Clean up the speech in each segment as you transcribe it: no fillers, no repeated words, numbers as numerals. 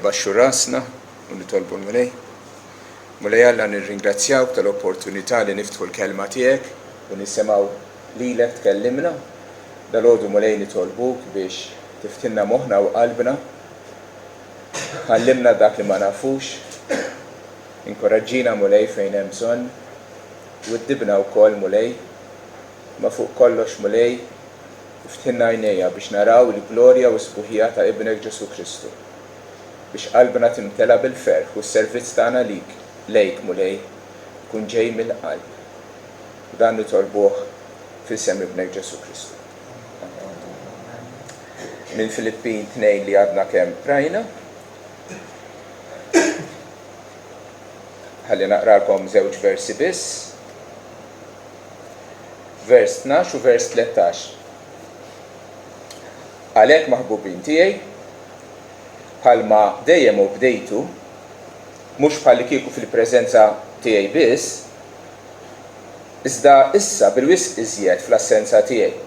nbaxxu rasna u nitolbu l-Mulej. Mulej Alla nirringrazzjawk tal-opportunità li niftħu l-kelma tiegħek u nisimgħu lilek tkellimna. Dalgħodu Mulej nitolbuk biex tiftinna moħħna u qalbna. Għallimna dak li ma nafux. Inkoraġġina Mulej fejn hemm bżonn. U ddibna wkoll Mulej. Ma fuq kollox Mulej tiftinna għajnejja biex naraw il-glorja u sbuħija ta' Ibnek Ġesu Kristu. Biex qalbna timtela bil-ferħ u s-servizz tagħna lejk Mulej kun ġej mill-qalb. Dan nitolbuh fis-sem Ibnek Ġesu Kristu. Minn Filippin 2 li għadna kemm rajna. Ħalli naqralkom żewġ versi biss. Vers 12 u vers 13. Għalhekk maħbubin tiegħi bħalma dejjem u bdejtu, mhux bħalli kieku fil-preżenza tiegħi biss, iżda issa bil-wisq iżjed fl-assenza tiegħi.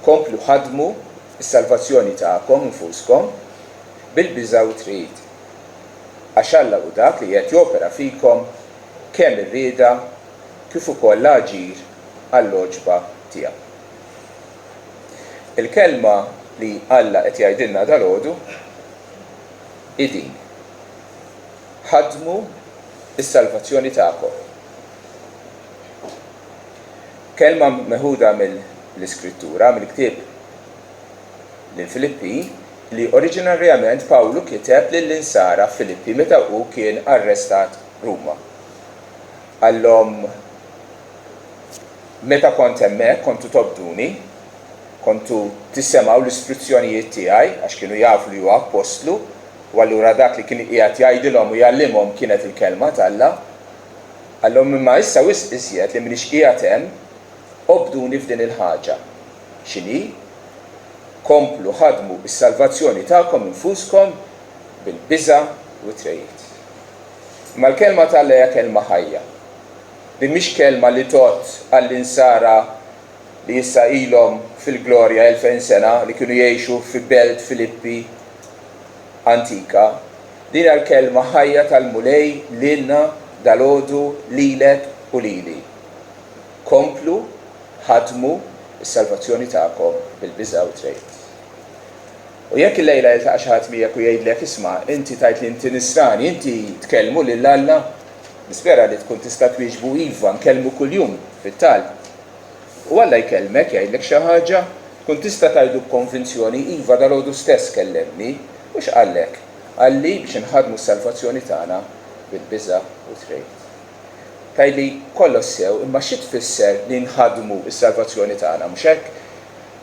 Komplu ħadmu s-salvazzjoni tagħkom infuskom bil-biża' u trid. Għax Alla hu dak li qed jopera fikom kemm irrieda kif ukoll l-aġir għall-oġba tiegħu. Il-kelma li Alla qed jgħidilna dalgħodu din. Ħadmu s-salvazzjoni tagħkom. Kelma meħuda mill-Iskrittura, mill-ktieb lil-Filippi li oriġinarjament Pawlu kiteb lill-insara Filippi meta hu kien arrestat Ruma. Għallhom meta kont hemmhekk kontu tobduni, kontu tissemgħu l-istruzzjonijiet tiegħi għax kienu jafu li huwa apostlu, u allura dak li kien qiegħed jgħidilhom u jgħallimhom kienet il-kelma t'Alla. Għallhom imma issa wisq iżjed li m'iniex qiegħed hemm obduni f'din il-ħaġa. X'inhi? Komplu ħadmu s-salvazzjoni tagħkom infuskom bil-biża' u trejjiet. Imma l-kelma t'Alla hija kelma ħajja. Din mhix kelma li tot għall-insara li issa ilhom fil-glorja 2000 sena li kienu jgħixu fi belt Filippi antika. Din l-kelma ħajja tal-Mulej lilna dalgħodu lilek u lili. Komplu ħadmu s-salvazzjoni tagħkom bil-biża' u trejt. U jekk il-lejla jiltaqa' xi ħadd miegħek u jgħidlek isma' inti tajt li inti nisrani, inti tkellmu lil Alla, nispera li tkun tista' twieġbu iva nkellmu kuljum fit-talb. U Alla jkellmek jgħidlek xi ħaġa, tkun tista' tgħidu b'konvinzjoni iva dalgħodu stess kellemni, u x'qallek? Qalli biex inħadmu s-salvazzjoni tagħna bil-biża' u trejt. Tajli kollox sew, imma xi tfisser li nħadmu s-salvazzjoni tagħna mhux hekk?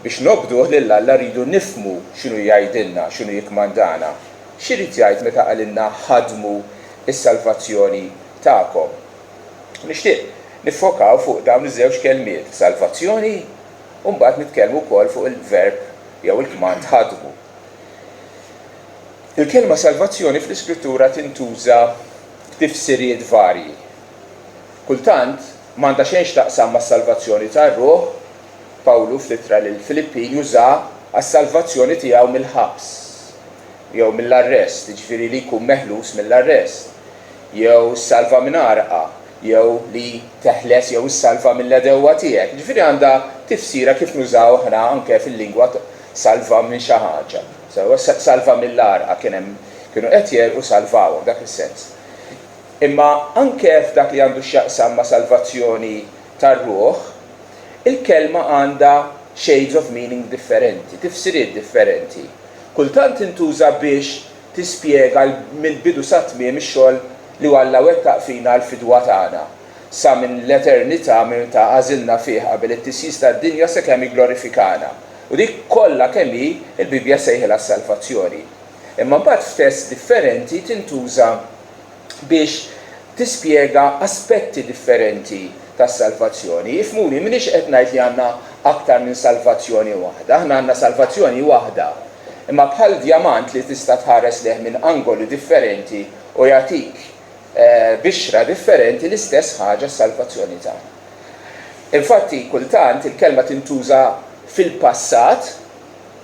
Biex nobduh lil Alla rridu nifhmu x'inhu jgħidilna, x'inhu jikkmandana. X'irid jgħid meta qalilna ħadmu s-salvazzjoni tagħkom? Nixtieq nifokaw fuq dawn iż-żewġ kelmiet, salvazzjoni, u mbagħad nitkellmu wkoll fuq il-verb jew il-kmand ħadmu. Il-kelma salvazzjoni fl-Iskrittura tintuża f'tifsiriet varji. Kultant m'għandha xejn x'taqsam mas-salvazzjoni tar-ruħ, Pawlu fl-ittra lill-Filippin juża għas-salvazzjoni tiegħu mill-ħabs jew mill-arrest, jiġifieri li jkun meħlus mill-arrest, jew salva minn arqa, jew li teħles jew issalva mill-edewwa tiegħek. Ġifieri għandha tifsira kif nużaw aħna anke fil-lingwa salva minn xi ħaġa. Salva mill-arqa kienu qed jerqu salvaw dak is-sens. Imma anke f'dak li għandu x'jaqsam ma' salvazzjoni tar-ruħ, il-kelma għandha shades of meaning differenti, tifsiriet differenti. Kultant intuża biex tispjega mill-bidu sa tmiem ix-xogħol li Alla wettaq fina l-fidwa tagħna. Sa minn l-eternità minn ta' għażilna fih qabel it-tisjis tad-dinja sakemm jigglorifikana. U dik kollha kemm hi l-Bibja sejħilha s-salvazzjoni. Imma mbagħad f'test differenti tintuża biex tispjega aspetti differenti tas-salvazzjoni. Ifhmuni m'iniex qed ngħid li għandna aktar minn salvazzjoni waħda, aħna għandna salvazzjoni waħda. Imma bħal djamant li tista' tħares leh minn angoli differenti u jagħtik bixra differenti l-istess ħaġa s-salvazzjoni tagħna. Infatti kultant il-kelma tintuża fil-passat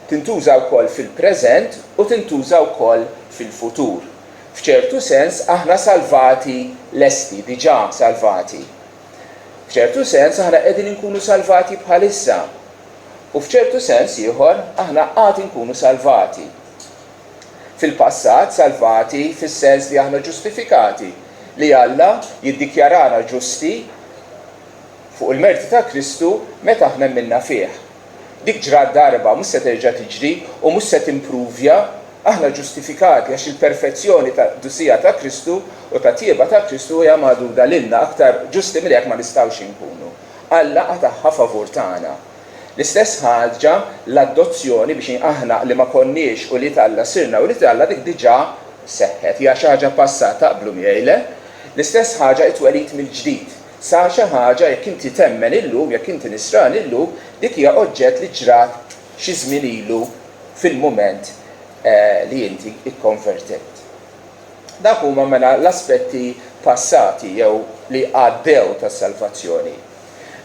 tintuża wkoll fil-preżent u tintuża wkoll fil-futur. F'ċertu sens aħna salvati lesti, diġà salvati. F'ċertu sens aħna qegħdin inkunu salvati bħalissa. U f'ċertu sens ieħor aħna għad inkunu salvati. Fil-passat salvati fis-sens li aħna ġustifikati, li Alla jiddikjarana ġusti fuq il-merti ta' Kristu meta aħna minna fih. Dik ġrat darba mhux se terġa' tiġri u mhux se timpruvja aħna ġustifikati għax il-perfezzjoni ta' dusija ta' Kristu u ta' tieba ta' Kristu hija magħduda lilna aktar ġusti milli jekk ma nistgħux inkunu. Alla għataħħa favur tagħna. L-istess ħaġa l-adozzjoni biex aħna li ma konniex u li Alla sirna u li Alla dik diġà seħħet hija xi ħaġa passata qablu miegħi. L-istess ħaġa it-twelid mill-ġdid. Sa xi ħaġa jekk inti temmen illum, jekk inti nisran illum, dik hija oġġett li ġrat xi żmien ilu fil-mument li inti ikkonvertejt. Dak huma mela l-aspetti passati jew li għaddew tas-salvazzjoni.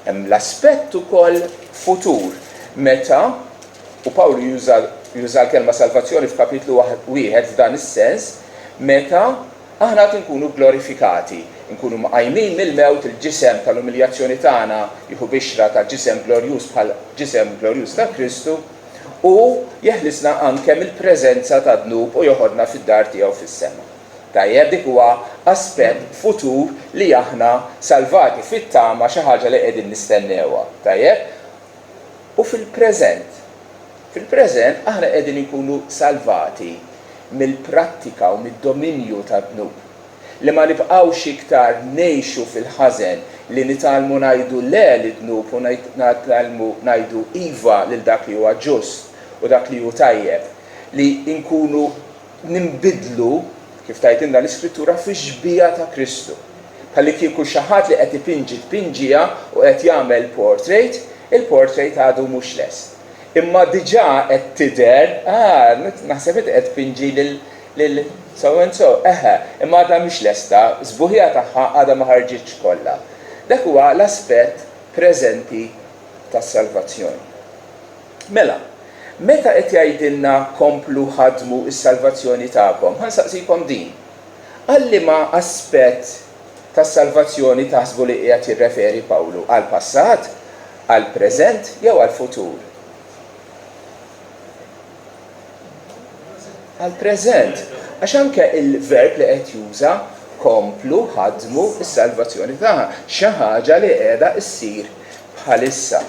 Hemm l-aspett ukoll futur meta u Pawlu juża l-kelma salvazzjoni f'kapitlu 1 f'dan is-sens meta aħna nkunu glorifikati, nkunu mqajmin mill-mewt il-ġisem tal-umiljazzjoni tagħna jieħu bixra tal-ġisem glorjuż bħal ġisem glorjuż ta' Kristu u jeħlisna anke mill-preżenza ta' dnub u joħodna fid-dar tiegħu fis-sema. Tajjeb dik huwa aspett futur li aħna salvati fit-tama xi ħaġa li qegħdin nistennewha. Tajjeb? U fil-preżent aħna qegħdin inkunu salvati mill-prattika u mid-dominju ta' dnub. Li ma nibqgħux iktar ngħixu fil-ħażen li nitalmu ngħidu le li dnub u nitalmu ngħidu iva lil dak li huwa ġust u dak li hu tajjeb, li nkunu nimbidlu kif tajtilna l-Iskrittura fi xbija ta' Kristu. Bħalli kieku xi ħadd li qed ipinġi tpinġija u qed jagħmel portrait, il-portrait għadu mhux lest. Imma diġà qed tidher, naħseb qed tpinġi lil so and so, imma għadha mhix lesta, żbuħija tagħha għadha ma ħarġitx kollha. Dak huwa l-aspett preżenti tas-salvazzjoni. Mela, meta qed jgħidilna komplu ħadmu s-salvazzjoni tagħkom, ħansaqsikom din. Għalli ma aspett tas-salvazzjoni taħsbu li qiegħed jirreferi Pawlu għal passat, għal preżent jew għal futur? Għal preżent, għax anke il-verb li qed juża komplu ħadmu s-salvazzjoni tagħha, xi ħaġa li qiegħda ssir bħalissa.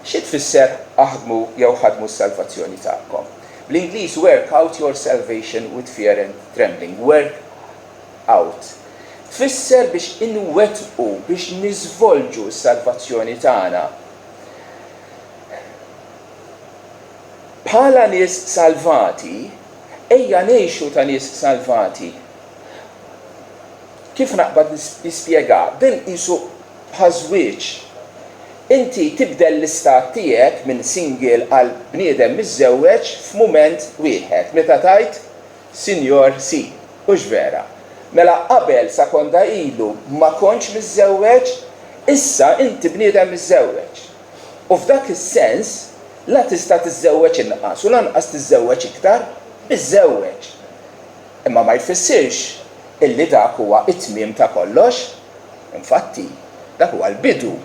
Xi tfisser aħdmu jew ħadmu s-salvazzjoni tagħkom? Bl-Ingliż work out your salvation with fear and trembling. Work out. Tfisser biex inwettqu, biex niżvolġu s-salvazzjoni tagħna. Bħala nies salvati, ejja ngħixu ta' nies salvati. Kif naqbad nispjega? Din qisu bħaż-żwieġ. Inti tibdel l-istat tiegħek minn single għal bniedem miżżewweġ f'mument wieħed. Meta tajt, Sinjor si, hux vera. Mela qabel sekonda ilu ma kontx miżżewweġ, issa inti bniedem miżżewweġ. U f'dak is-sens la tista' tiżżewweġ inqas u lanqas tiżżewweġ iktar, iżżewweġ. Imma ma jfissirx illi dak huwa it-tmiem ta' kollox. Infatti, dak huwa l-bidu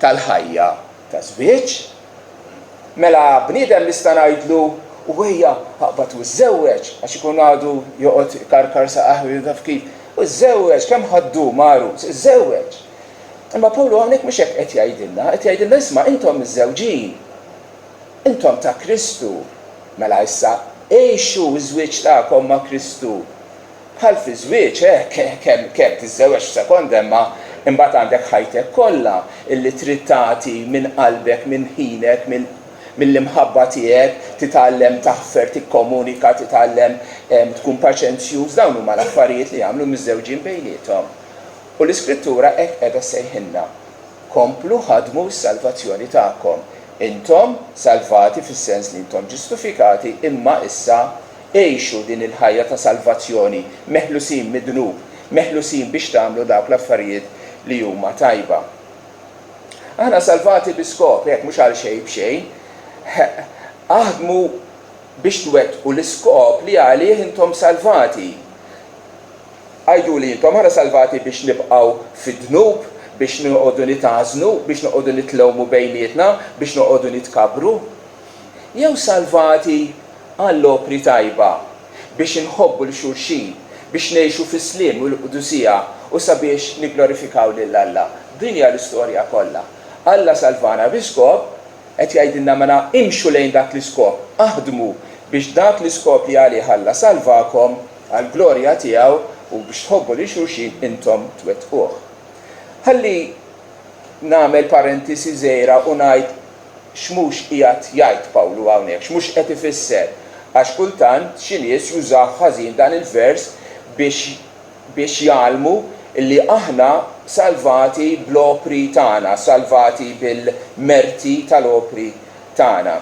tal-ħajja ta' żwieġ. Mela bniedem nista' ngħidlu u ejja ħaqbad u żżewweġ għax ikun għadu joqgħod karkar sa qaħwi taf kif. U żżewweġ kemm ħaddu maru, żżewweġ. Imma Pawlu hawnhekk mhux hekk qed jgħidilna isma' intom miż-żewġin. Intom ta' Kristu, mela issa għejxu iż-żwieġ tagħkom ma' Kristu. Bħal fi żwieġ kemm tiżżewweġ f'sekonda imma imbagħad għandek ħajtek kollha illi trid tagħti minn qalbek, minn ħinek, mill-imħabba tiegħek, titgħallem taħfer, tikkomunika, titgħallem tkun paċenzjuż, dawn huma l-affarijiet li jagħmlu miż-żewġin bejniethom. U l-Iskrittura hekk qiegħda sejħilna. Komplu ħadmu s-salvazzjoni tagħkom. Intom salvati fis-sens li intom ġustifikati imma issa għejxu din il-ħajja ta' salvazzjoni, meħlusin mid-dnub, meħlusin biex tagħmlu dawk l-affarijiet li huma tajba. Aħna salvati bi skop, jekk mhux għal xejn b'xejn, aħdmu biex twettqu l-iskop li għalih intom salvati. Għajdu li intom ħara salvati biex nibqgħu fid-dnub, biex noqogħdu nitażnu, biex noqogħdu nitlewmu bejnietna, biex noqogħdu nitkabru. Jew salvati għall-opri tajba, biex inħobbu l-xulxin, biex ngħixu fis-sliem u l-qudusija u sabiex nigglorifikaw lil Alla. Din hija l-istorja kollha. Alla salvana b'iskop qed jgħidilna mela imxu lejn dak l-iskop, aħdmu biex dak l-iskop li għalih Alla salvakom għall-glorja tiegħu u biex tħobbu li xulxin intom twettquh. Ħalli nagħmel parentesi żgħira u ngħid x'mhux qiegħed jgħid Pawlu hawnhekk, x'mhux qed ifisser għax kultant xi nies jużaw ħażin dan il-vers biex jgħalmu illi aħna salvati bl-opri tagħna, salvati bil-merti tal-opri tagħna.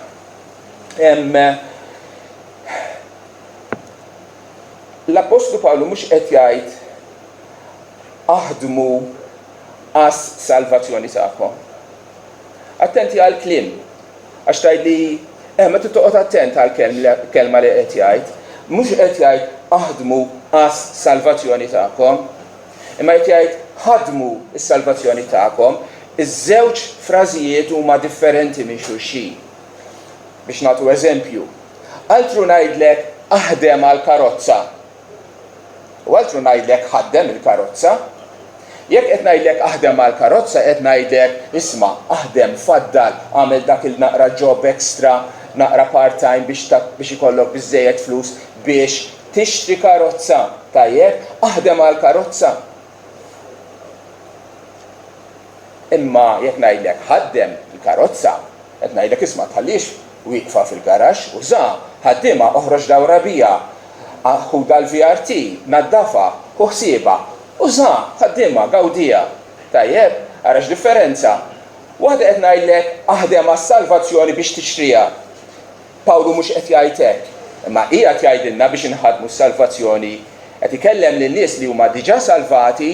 L-Apostlu Pawlu mhux qed jgħid aħdmu għas salvazzjoni tagħkom. Attenti għall-kliem għax tgħidli meta toqgħod attent għall-kelma li qed jgħid, mhux qed jgħid aħdmu għas salvazzjoni tagħkom, imma qed jgħid ħadmu s-salvazzjoni tagħkom. Iż-żewġ frażijiet huma differenti minn xulxin. Biex nagħtu eżempju, altru ngħidlek aħdem għall-karozza u altru ngħidlek ħaddem il-karozza. Jekk qed ngħidlek aħdem għall-karozza qed ngħidlek isma' aħdem faddal għamel dak il-naqra job extra, naqra part-time biex ikollok biżżejjed flus biex tixtri karozza. Tajjeb, aħdem għall-karozza. Imma jekk ngħidlek ħaddem il-karozza, qed ngħidlek isma' tħallix wieqfa fil-garax u ħaddiemha oħroġ dawra bija, ħuda l-VRT, naddafa, u ħsiebha, u ħaddiemha gawdija. Tajjeb, għarax differenza. Waħda qed ngħidlek aħdem għas-salvazzjoni biex tixtriha. Pawlu mhux qed jgħid hekk, imma qiegħed jgħidilna biex inħadmu s-salvazzjoni qed ikellem lin-nies li huma diġà salvati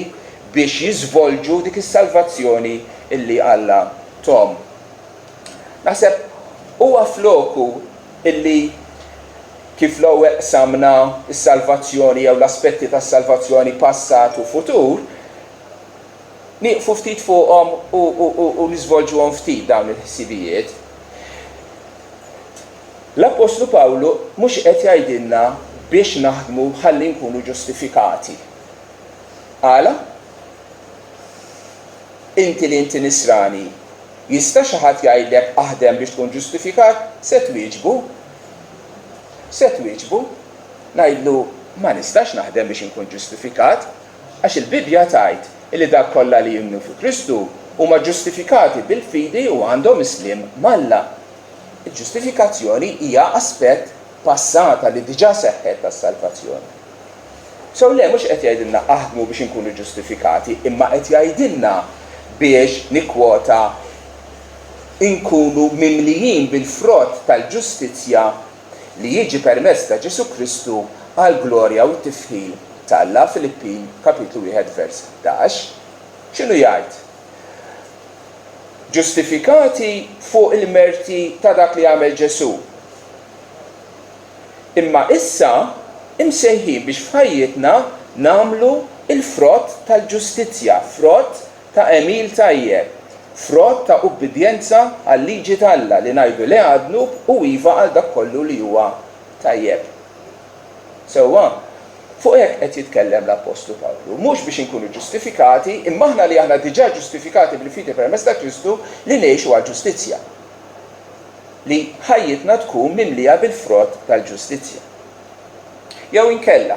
biex jiżvolġu dik is-salvazzjoni illi Alla tom. Naħseb huwa floku illi kif l-ewwel qsamna s-salvazzjoni jew l-aspetti tas-salvazzjoni passat u futur, nieqfu ftit fuqhom u niżvolġuhom ftit dawn il-ħsibijiet. L-Apostlu Pawlu mhux qed jgħidilna biex naħdmu ħalli nkunu ġustifikati. Għala? Inti li inti nisrani, jista' xi ħadd jgħidlek aħdem biex tkun ġustifikat, se twieġbu. Ngħidlu ma nistax naħdem biex inkun ġustifikat, għax il-Bibja tgħid li dak kollha li jumnu fi Kristu huma ġustifikati bil-fidi u għandhom islim malla. Il-ġustifikazzjoni hija aspett passata li diġà seħħet tas-salvazzjoni. So le mhux qed jgħidilna aħdmu biex inkunu ġustifikati, imma qed jgħidilna biex nikkwota inkunu mimlijin bil-frott tal-ġustizzja li jiġi permezz ta' Ġesu Kristu għal glorja u t-tifħil tal-Alla. Filippin kapitlu 1 vers 11. X'inhu jgħid? Ġustifikati fuq il-merti ta' dak li għamel Ġesu. Imma issa imsejħin biex f'ħajjitna nagħmlu il-frott tal-ġustizzja, frott ta' emil tajjeb, frott ta' ubbidjenza għal-liġi tal-Alla li ngħidu li għadnu u iva għal dak kollu li huwa tajjeb. Sewwa, fuq hekk qed jitkellem l-Apostlu Pawlu, mhux biex inkunu ġustifikati, imma aħna li aħna diġà ġustifikati bil-fidi permezz ta' Kristu li ngħixu għall-ġustizzja. Li ħajjitna tkun mimlija bil-frott tal-ġustizzja. Jew inkella,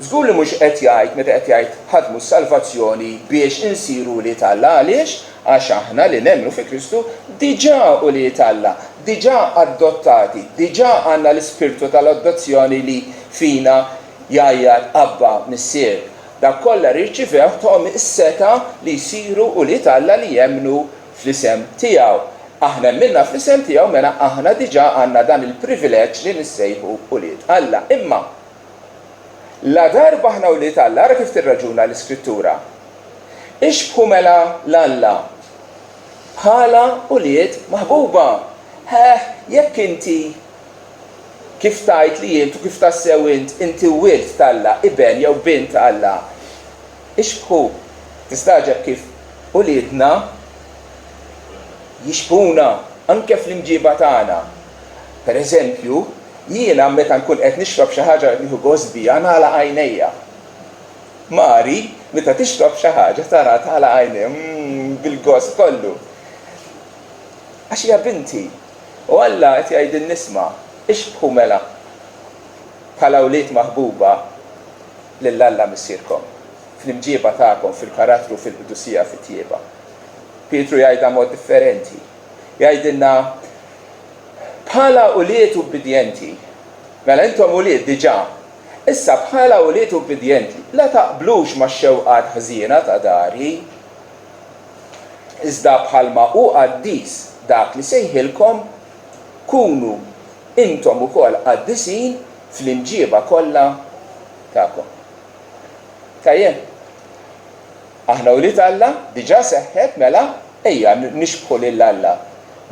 żgur li mhux qed jgħid meta qed jgħid ħadmu s-salvazzjoni biex insiru li Alla għaliex għax aħna li nemmnu fi Kristu diġà u li Alla, diġà adottati, diġà għandna l-ispirtu tal-adozzjoni li fina jgħajjar abba missier. Dak kollha rċivew tom is-seta li jsiru u li Alla li jemmnu fl-isem tiegħu. Aħna minna fl-isem tiegħu mela aħna diġà għandna dan il-privileġġ li nissejħu u li Alla. Imma la darba aħna u li Alla, ara kif tirraġuna l-Iskrittura. Ixbħu mela l-Alla bħala u liet maħbuba. Jekk inti kif tajt li jint u kif tassew inti wild tal-Alla, iben jew bint tal-Alla, ixbħu tistaġeb kif uliedna jixbhuna anke fl-imġiba tagħna. Pereżempju, jiena meta nkun qed nixrob xi ħaġa qed nieħu gost biha nagħlaq għajnejja. Mari meta tixrob xi ħaġa tara tagħlaq għajnejja bil-gost kollu. Għax hija binti. U Alla qed jgħidin nisma' ixbħu mela bħala wlied maħbuba lill-Alla missierkom fl-imġiba tagħkom, fil-karattru, fil-qudusija, fit-tjieba. Pietru jgħidha mod differenti. Jgħidilna bħala wlied ubbidjenti. Mela intom wlied diġà. Issa bħala wlied ubbidjenti la taqblux max-xewqat ħżiena ta' dari. Iżda bħalma hu qaddis dak li sejħilkom kunu intom ukoll qaddisin fl-imġiba kollha tagħkom. Tajjeb, aħna wlied Alla diġà seħħet mela ejja nixbħu lill-Alla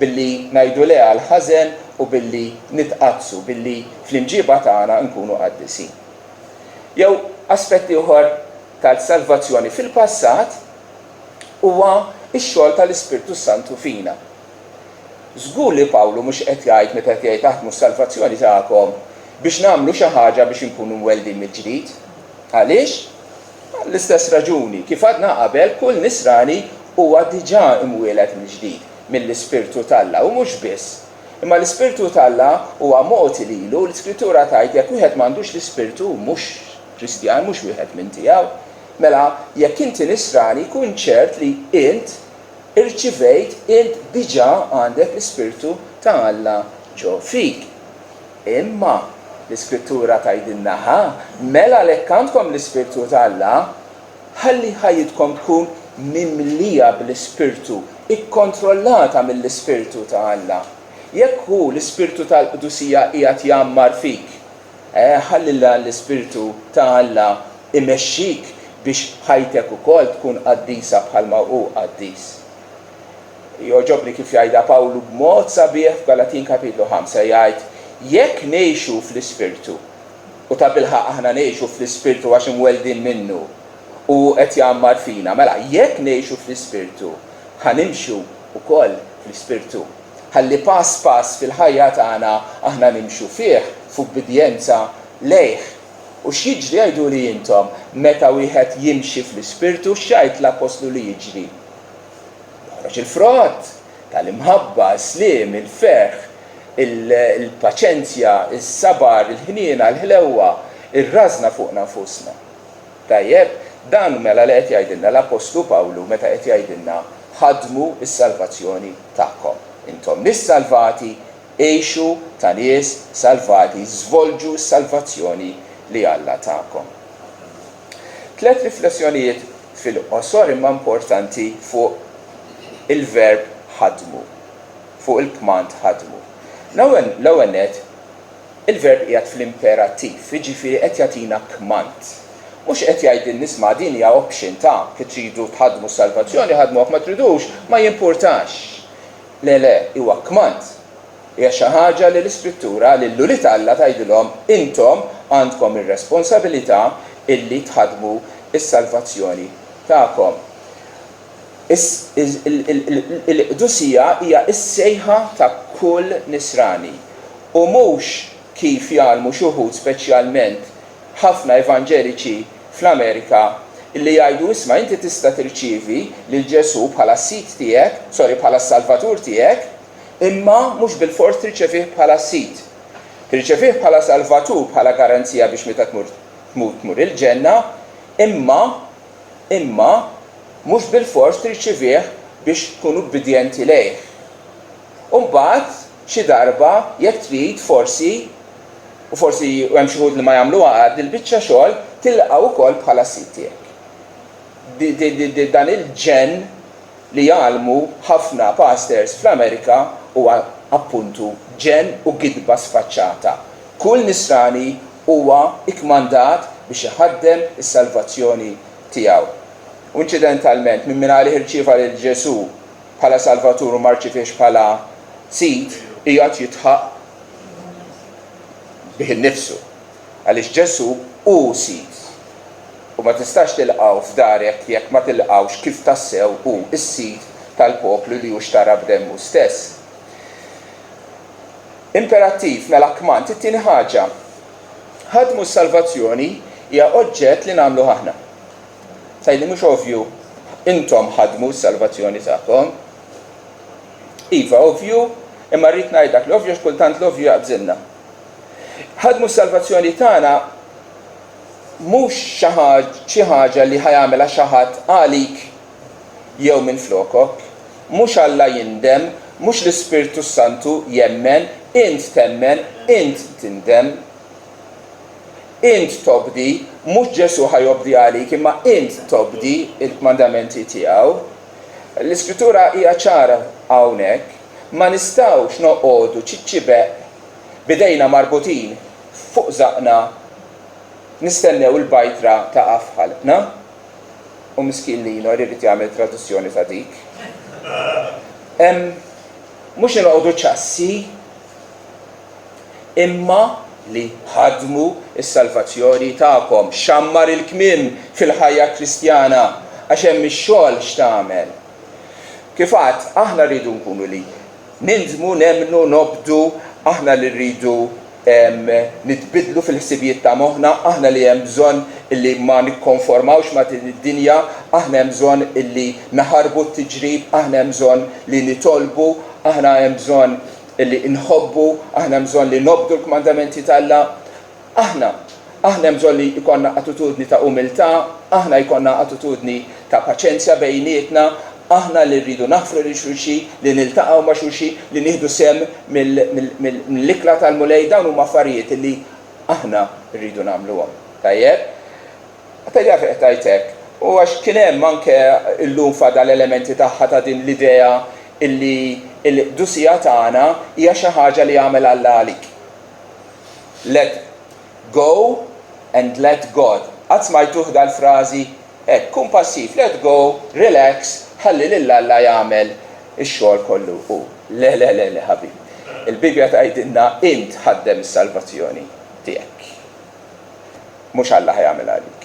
billi ngħidu leha l-ħażen u billi nitqazzu, billi fl-imġiba tagħna nkunu qaddisin. Jew aspetti oħra tal-salvazzjoni fil-passat huwa x-xogħol tal-Ispirtu Santu fina. Żgur li Pawlu mhux qed jgħid meta qed jgħid taħdmu s-salvazzjoni tagħkom biex nagħmlu xi ħaġa biex inkunu mweldin mill-ġdid. Għaliex? L-istess raġuni. Kif għadna qabel kull nisrani huwa diġà imwieled mill-ġdid mill-Ispirtu tal-Alla u mhux biss. Imma l-Ispirtu tal-Alla huwa mogħti lilu l-Iskrittura tgħid jekk wieħed m'għandux l-Ispirtu mhux Kristjan mhux wieħed minn tiegħu. Mela jekk inti nisrani kun ċert li int irċivejt int diġà għandek l-Ispirtu ta' Alla ġo fik. Imma l-Iskrittura tgħidilna mela lekk għandkom l-Ispirtu ta' Alla, ħalli ħajjitkom tkun mimlija bl-Ispirtu, ikkontrollata mill-Ispirtu ta' Alla. Jekk hu l-Ispirtu tal-Qudusija qiegħed jammar fik, ħalli l-Ispirtu ta' Alla imexxik biex ħajtek ukoll tkun qaddisa bħalma hu qaddis. Joġobni kif jgħidha Pawlu b'mod sabiħ f'Galatin kapitlu 5 jgħid jekk ngħixu fl-Ispirtu u ta' bilħaq aħna ngħixu fl-Ispirtu għax imweldin minnu u qed jammar fina, mela jekk ngħixu fl-Ispirtu ħanimxu ukoll fl-Ispirtu. Ħalli pass pass fil-ħajja tagħna aħna nimxu fih f'ubbidjenza lejh. U x'jiġri jgħidu li intom meta wieħed jimxi fl-Ispirtu x'għid l-Apostlu li jiġri? Joħroġ il-frott tal-imħabba, s-sliem, il-ferħ, il-paċenzja, is-sabar, il-ħniena, il-ħlewwa, ir-rażna fuq nafusna. Tajjeb, dan mela li qed jgħidilna l-Apostlu Pawlu meta qed jgħidilna ħadmu s-salvazzjoni tagħkom. Intom nis-salvati, għejxu ta' nies salvati, żvolġu s-salvazzjoni li Alla tagħkom. 3 riflessjonijiet fil-qosor imma importanti fuq il-verb ħadmu, fuq il-kmand ħadmu. L-ewwel nett, il-verb qiegħed fl-imperattiv, jiġifieri qed jagħtina kmand. Mhux qed jgħid nisma' din hija option ta' kif tridu tħadmu s-salvazzjoni, ħadmu jekk ma tridux, ma jimpurtax. Le, huwa kmand. Hija xi ħaġa li l-Iskrittura li l-Wlied Alla tgħidilhom intom għandkom ir-responsabilità illi tħadmu s-salvazzjoni tagħkom. Il-qdusija hija s-sejħa ta' kull nisrani u mhux kif jgħalmu xi wħud speċjalment ħafna evanġeliċi fl-Amerika illi jgħidu isma' inti tista' tirċievi lil Ġesu bħala sit tiegħek, bħala salvatur tiegħek, imma mhux bil-fors tirċevih bħala sit. Tirċevih bħala salvatur, bħala garanzija biex meta tmur il-ġenna, imma mhux bil-fors tirċevih biex tkunu obbedjenti lejh. U mbagħad xi darba jekk trid forsi hemm xi ħud li ma jagħmluha għad il-biċċa xogħol tilqgħu wkoll bħala sit tiegħek. Dan il-ġen li jgħalmu ħafna pastors fl-Amerika huwa appuntu ġen u gidba sfaċċata. Kull nisrani huwa ikmandat biex iħaddem is-salvazzjoni tiegħu. Incidentalment, minn għalih irċieva lil Ġesu bħala salvatur u ma rċifiex bħala sit, qiegħed jitħaq bih innifsu. Għaliex Ġesu hu sid. U ma tistax tilqgħu f'darek jekk ma tilqgħux kif tassew hu s-sid tal-poplu li hu xtara b'demmu stess. Imperattiv mela kmand it-tieni ħaġa. Ħadmu s-salvazzjoni hija oġġett li nagħmlu aħna. Sajli mhux ovvju intom ħadmu s-salvazzjoni tagħkom. Iva ovvju, imma rrid ngħidlek l-ovvju x'kultant l-ovvju jaqbżilna. Ħadmu s-salvazzjoni tagħna mhux xi ħaġa li ħajamilha xi ħadd għalik jew minflokok, mhux Alla jindem, mhux l-Ispirtu Santu jemmen, int temmen, int tindem, int tobdi, mhux Ġesu ħajobdi għalik, imma int tobdi il-kmandamenti tiegħu. L-Iskrittura hija ċara hawnhekk, ma nistgħux noqogħdu ċiċċibeq bidejna marbutin fuq zaqna nistennew il-bajtra ta' ħalqna u miskin li jrid jagħmel traduzzjoni ta' dik. Mhux inqogħdu ċassi imma li ħadmu s-salvazzjoni tagħkom, xammar il-kmiem fil-ħajja Kristjana għax hemm ix-xogħol x'tagħmel. Kif għadd aħna rridu nkunu li nindmu, nemmnu, nobdu, aħna li rridu nitbidlu fil-ħsibijiet ta' moħħna, aħna li hemm bżonn illi ma nikkonformawx ma' din-dinja, aħna hemm bżonn illi naħarbu t-tiġrib, aħna hemm bżonn li nitolbu, aħna hemm bżonn illi nħobbu, aħna hemm bżonn li nobdu l-kmandamenti tal-Alla, aħna hemm bżonn li jkollna attitudni ta' umiltà, aħna jkollna attitudni ta' paċenzja bejnietna, aħna li rridu naħfru li xulxi, li niltaqgħu ma' xulxi, li nieħdu sem mill-ikla tal-mulej, dawn huma affarijiet li aħna rridu nagħmluhom. Tajjeb? Tajjeb qed tajtek. U għax kien hemm anke llum fada l-elementi tagħha ta' din l-idea illi l-dusija tagħna hija xi ħaġa li jagħmel Alla għalik. Let go and let God. Qatt smajtuh dal-frażi kun passiv, let go, relax, ħalli lill-Alla jagħmel ix-xogħol kollu hu. Le ħabib. Il-Bibja tgħidilna int ħaddem is-salvazzjoni tiegħek. Mhux Alla ħajamel għalik.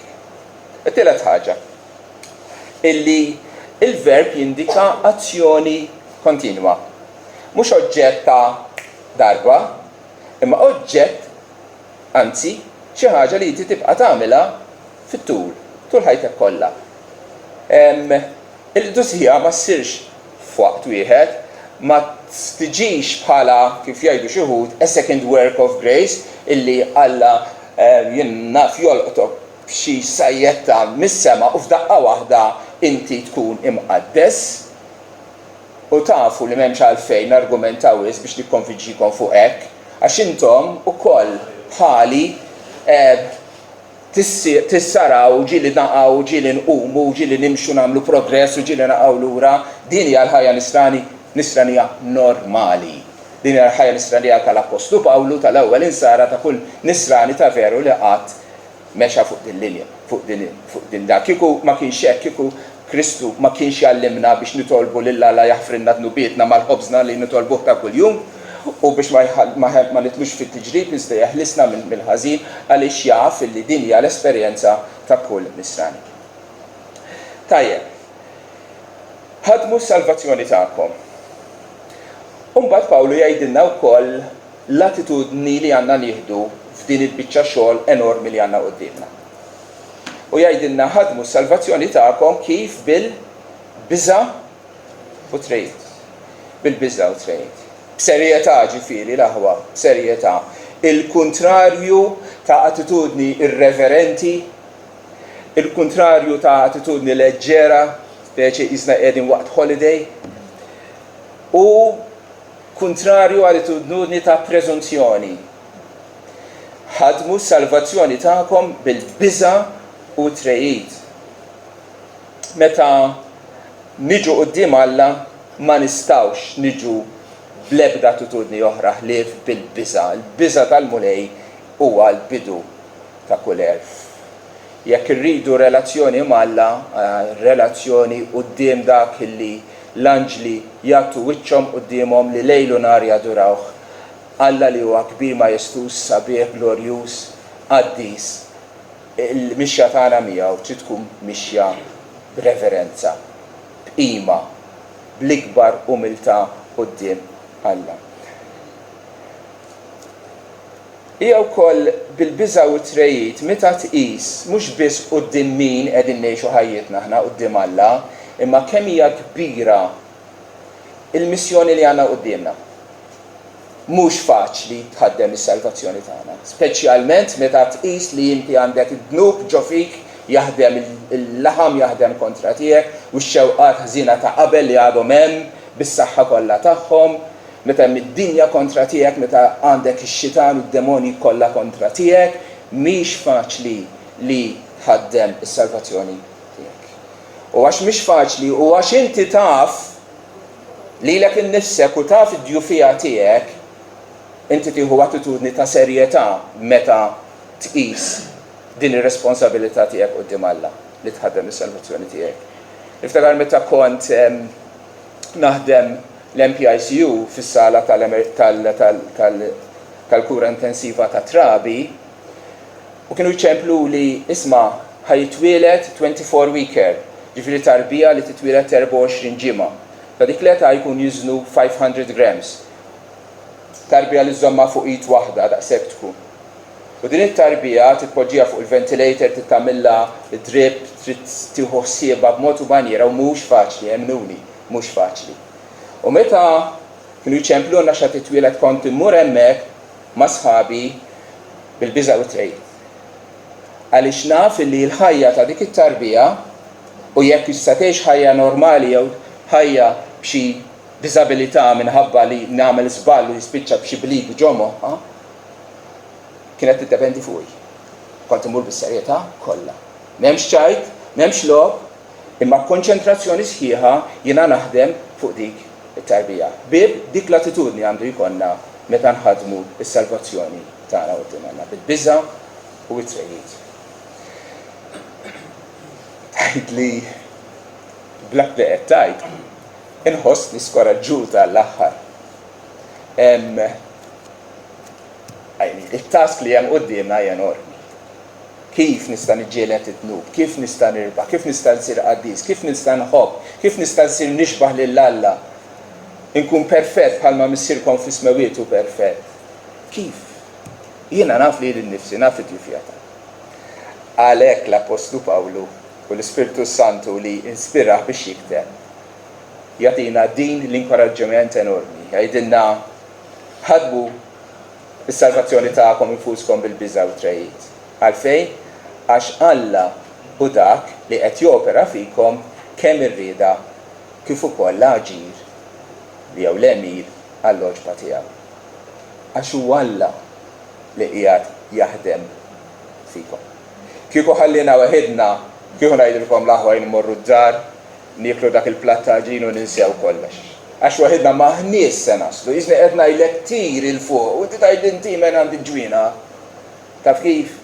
It-tielet ħaġa illi il-verb jindika azzjoni kontinwa. Mhux oġġett ta' darba, imma oġġett anzi xi ħaġa li inti tibqa' tagħmilha fit-tul ħajtek kollha. Il-dusija ma ssirx f'waqt wieħed, ma tiġix bħala kif jgħidu xi wħud a second work of grace illi Alla naf jolqtok b'xi sajjetta mis-sema u f'daqqa waħda inti tkun imqaddes u tafu li m'hemmx għalfejn argumentaw biex nikkonvinċikom fuq hekk għax intom ukoll bħali tissaraw, ġili naqaw, ġili nqumu, ġili nimxu nagħmlu progress u ġili naqaw lura, din hija l-ħajja nisranija normali. Din hija l-ħajja nisranija tal-Apostlu Pawlu tal-ewwel insara ta' kull nisrani ta' veru li qatt mexa fuq din linja, fuq din da. Kieku ma kienx hekk, kieku Kristu ma kienx jallimna biex nitolbu lil Alla jaħfrilna dnubietna mal-ħobżna li nitolbuh ta' kuljum. U biex ma nitlux fit-tiġrib iżda jeħlisna mill-ħażin għaliex jaf li din hija l-esperjenza ta' kull nisrani. Tajjeb. Ħadmu s-salvazzjoni tagħkom. U mbagħad Pawlu jgħidilna wkoll l-attitudni li għandna nieħdu f'din il-biċċa xogħol enormi li għandna qudiemna. U jgħidilna ħadmu s-salvazzjoni tagħkom kif bil-biża' u trejt. Bil-biża' u trejt. B'serjetà ġifieri l-aħwa, b'serjetà. Il-kuntrarju ta' attitudni irreverenti, il-kuntrarju ta' attitudni leġġera, speċi isna qegħdin waqt holiday, u kuntrarju attitudni ta' preżunzjoni. Ħadmu s-salvazzjoni tagħkom bil-biża' u trejid. Meta niġu quddiem Alla ma nistgħux niġu bl-ebda attitudni oħra ħlief bil-biża'. Il-biża' tal-mulej huwa l-bidu ta' kull erf. Jekk irridu relazzjoni mal-Alla, relazzjoni quddiem dak illi l-anġli jagħtu wiċċhom quddiemhom li lejlu nar jadurawh, Alla li huwa kbir majestus, sabiħ, glorjus, qaddis. Il-mixja tagħna miegħu trid tkun mixja b'reverenza, b'qima, bl-ikbar umiltà quddiem Alla. Hija wkoll bil-biża' u t-trejjid meta tqis mhux biss quddiem min qegħdin ngħixu ħajjitna aħna quddiem Alla, imma kemm hija kbira il-missjoni li għandna qudiemna. Mhux faċli tħaddem is-salvazzjoni tagħna, speċjalment meta tqis li inti għandek id-dnub ġo fik jaħdem il-laħam jaħdem kontra tiegħek u x-xewqat ħżina ta' qabel li għadhom hemm bis-saħħa kollha tagħhom, meta mid-dinja kontra tiegħek, meta għandek ix-xitan u d-demoni kollha kontra tiegħek, mhix faċli li tħaddem is-salvazzjoni tiegħek. U għax mhix faċli u għax inti taf lilek innifsek u taf id-djufija tiegħek, inti tieħu attitudni ta' serjetà meta tqis din ir-responsabilità tiegħek quddiem Alla li tħaddem is-salvazzjoni tiegħek. Niftakar meta kont naħdem l-MPICU fis-sala tal-kura intensiva ta' Trabi u kienu jċemplu li isma' ħajtwielet 24 weeker, ġifieri tarbija li titwielet 24 ġimgħa. Ta' dik l-età jkun jiżnu 500 grams. Tarbija li żomma fuq id waħda daqshekk tkun. U din it-tarbija titpoġġiha fuq il-ventilator, tittamilha drip, trid tieħu ħsiebha b'mod u maniera u mhux faċli, emnuni, mhux faċli. U meta kienu jċempluna xa titwielet kont immur hemmhekk ma' sħabi bil-biża' u t-trejjed. Għaliex naf li l-ħajja ta' dik it-tarbija u jekk issa tgħix ħajja normali jew ħajja b'xi diżabilità minħabba li nagħmel żball u jispiċċa b'xi blieg ġo moħħa, kienet tiddependi fuqi. Kont imur bis-serjetà kollha. M'hemmx ċajt, m'hemmx logħob, imma konċentrazzjoni sħiħa jiena naħdem fuq dik it-tarbija. Bib dik l-attitudni għandu jkollna meta nħaddmu s-salvazzjoni tagħna quddiem Alla bil-biża' u t-trejjid. Tgħidli blak li qed tgħid, inħoss li skoraġġuta l-aħħar. Il-task li hemm qudiemna hija enormi. Kif nista' niġġieled it-tnub, kif nista' nirbaħ, kif nista' nsir qaddis, kif nista' nħobb, kif nista' nsir nixbaħ lil Alla. Inkun perfett bħalma missierkom fis-smewietu perfett. Kif? Jiena naf li nnifsi, naf it-tifja ta'. Għalhekk l-Apostlu Pawlu u l-Ispirtu Santu li inspiraħ biex jikteb jagħtina din l-inkoraġġiment enormi. Jgħidilna ħadbu is-salvazzjoni tagħkom infuskom bil-biża' u t-trejjid. Għalfejn? Għax Alla hu dak li qed jopera fikom kemm irrieda kif ukoll l-aġir li jew l-emir għall-oġba tiegħu. Għax huwa Alla li qiegħed jaħdem fikom. Kieku ħallina waħedna, kieku ngħidilkom l-aħwa jmorru d-dar, nieklu dak il-platt ta' ġin u ninsew kollox. Għax waħedna maħnies se naslu, jiżni qed ngħidlek tir il fuq u inti tgħid inti men għandi ġwina. Taf kif?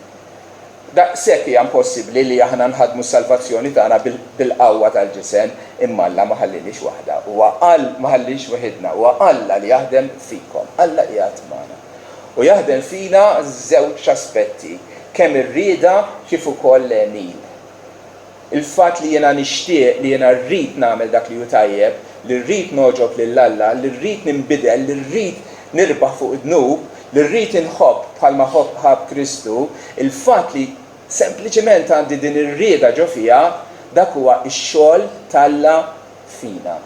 Daqshekk hija impossibbli li aħna nħaddmu s-salvazzjoni tagħna bil-qawwa tal-ġisem imma Alla ma ħallilix waħda. Huwa All ma ħallix waħedna, huwa Alla li jaħdem fikom, Alla qiegħed magħna. U jaħdem fina żewġ aspetti, kemm ir-rieda kif ukoll l-għenil. Il-fatt li jiena nixtieq li jiena rrid nagħmel dak li hu tajjeb, li rrid noġob lil Alla, li rrid ninbidel, li rrid nirbaħ fuq id-dnub, li rrid inħobb bħalma ħabb Kristu, il-fatt li sempliċement għandi din ir-rieda ġo fiha, dak huwa x-xogħol t'Alla fina.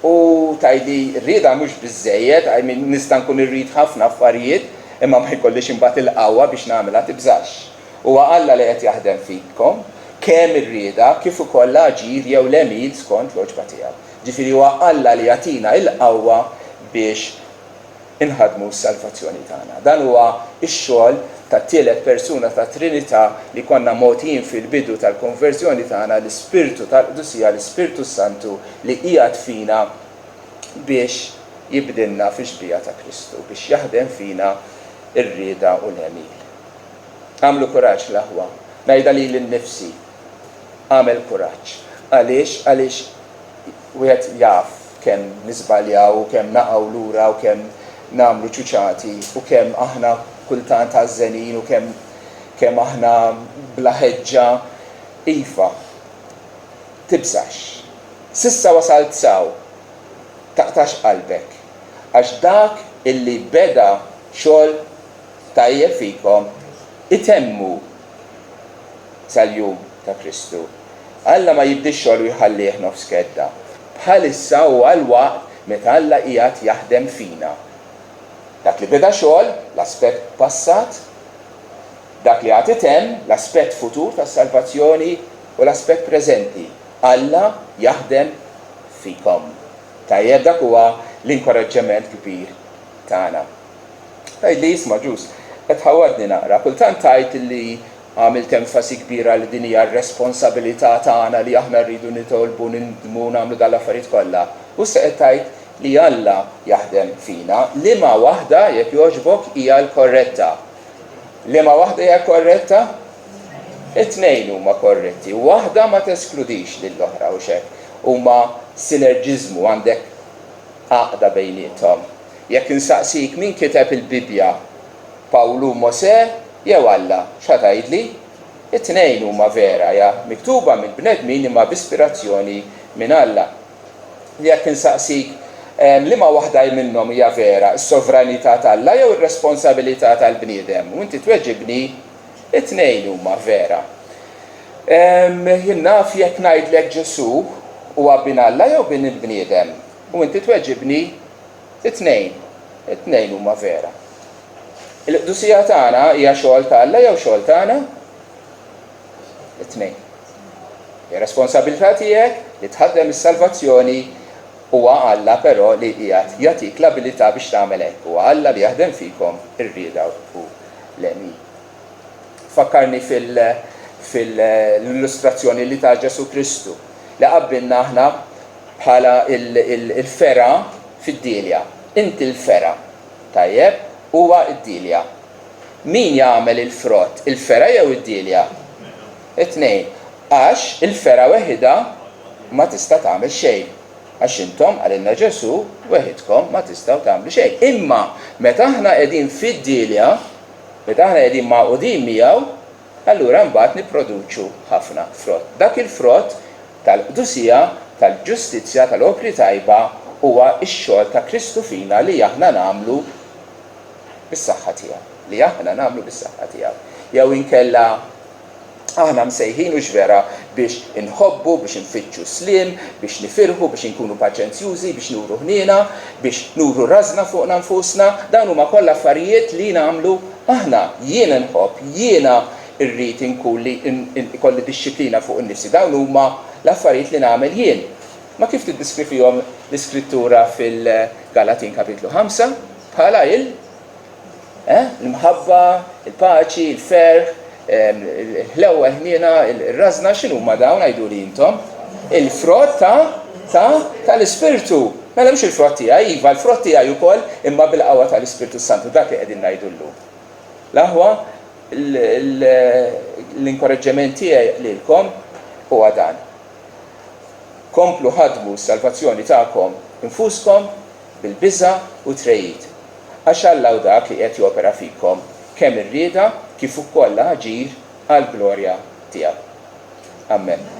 U tajdi rieda mhux biżżejjed, nista' nkun irrid ħafna affarijiet, imma ma jkollix imbagħad il-qawwa biex nagħmilha tibżax. Huwa Alla li qed jaħdem fikom, kemm ir-rieda kif ukoll l-aġir jew l-emil skont l-oġba tiegħu. Ġifieri huwa Alla li jagħtina l-qawwa biex inħadmu s-salvazzjoni tagħna. Dan huwa x-xogħol tat-tielet persuna ta' Trinità li konna mogħtijin fil-bidu tal-konverzjoni tagħna l-Ispirtu tal-Qudusija, l-Ispirtu Santu li qiegħed fina biex jibdilna fix-xbija ta' Kristu, biex jaħdem fina ir-rieda u l-emil. Għamlu kuraġġ l-aħwa, ngħidha li l-nifsi, għamel kuraġġ. Għaliex wieħed jaf kemm nisbaljaw, kemm naqgħu lura u kemm nagħmlu ċuċati u kemm aħna kultant ħażenin u kemm aħna bla ħeġġa iva. Tibżax. Sissa wasalt saw. Taqtax qalbek. Għax dak illi beda xogħol tajjeb fikom itemmu sal-jum ta' Kristu. Alla ma jibdix xogħol u jħallih nofs kedda. Bħalissa huwa l-waqt meta Alla qiegħed jaħdem fina. Dak li beda xogħol, l-aspett passat, dak li għad item, l-aspett futur tas-salvazzjoni u l-aspett preżenti. Alla jaħdem fikom. Tajjeb dak huwa l-inkoraġġament kbir tagħna. Tajt li jisma' ġus, qed ħawadni naqra, kultant tajt li għamilt enfasi kbira li din hija r-responsabilità tagħna li aħna rridu nitolbu nindmu nagħmlu dal-affarijiet kollha. U se qed tajt li Alla jaħdem fina, liema waħda jekk jogħġbok hija l-korretta. Liema waħda hija korretta? It-tnejn huma korretti. Waħda ma teskludix lill-oħra u xek. Huma sinerġiżmu għandek għaqda bejniethom. Jekk insaqsik min kiteb il-Bibja, Pawlu Mose jew Alla, x'ha tgħidli? It-tnejn huma vera, ja, miktuba mill-bnedmin imma b'ispirazzjoni minn Alla. Jekk insaqsik liema waħda minnhom hija vera, s-sovranità tal-Alla jew ir-responsabilità tal-bniedem, u inti tweġibni it-tnejn huma vera. Jien naf jekk ngħidlek Ġesu huwa bin Alla jew bin il-bniedem, u inti tweġibni it-tnejn huma vera. Il-qdusija tagħna hija xogħol ta' Alla jew xogħol tagħna? It-tnejn. Ir-responsabilità tiegħek li tħaddem is-salvazzjoni huwa Alla però li qiegħed jagħtik l-abilità biex tagħmel hekk. Huwa Alla li jaħdem fikom ir-rieda u l-għeni. Fakkarni fil-illustrazzjoni li ta' Ġesu Kristu li qabbilna aħna bħala il-fera fid-dilja. Inti l-fera, tajjeb, huwa id-dilja. Min jagħmel il-frott, il-fera jew id-dilja? It-tnejn. Għax il-fera weħida ma tista' tagħmel xejn. Għax intom għalilna Ġesu weħidkom ma tistgħu tagħmlu xejn. Imma meta aħna qegħdin fid-dilja, meta aħna qegħdin maqudin miegħu, allura mbagħad nipproduċu ħafna frott. Dak il-frott tal-qdusija, tal-ġustizzja, tal-opri tajba huwa x-xogħol ta' Kristu fina li aħna nagħmlu bis-saħħa tiegħu. Li aħna nagħmlu bis-saħħa tiegħu. Jew inkella aħna msejħin u xvera biex inħobbu, biex nfittxu slim, biex nifirħu, biex nkunu paċenzjużi, biex nuru ħniena, biex nuru rażna fuqna nfusna, dan huma kollha affarijiet li nagħmlu aħna. Jiena nħobb, jiena rrid inkulli ikolli dixxiplina fuq innifsi. Dawn huma l-affarijiet li nagħmel jien. Ma kif tiddiskrivihom l-iskrittura fil-Galatin kapitlu 5 bħala il-mħabba, il-paċi, il-ferħ, l-ewwel ħniena, ir-rażna x'inhu huma dawn għajdu li intom? Il-frott tal-Ispirtu. Mela mhux il-frott tiegħi, iva l-frott tiegħi wkoll imma bil-qawwa tal-Ispirtu Santu dak li qegħdin ngħidu llum. L-aħwa l-inkoraġġiment tiegħi lilkom huwa dan. Komplu ħadmu s-salvazzjoni tagħkom infuskom bil-biża' u trejid. Għax Alla hu dak li qed jopera fikom kemm ir-rieda kif ukoll aġir għall-glorja tiegħu. Amen.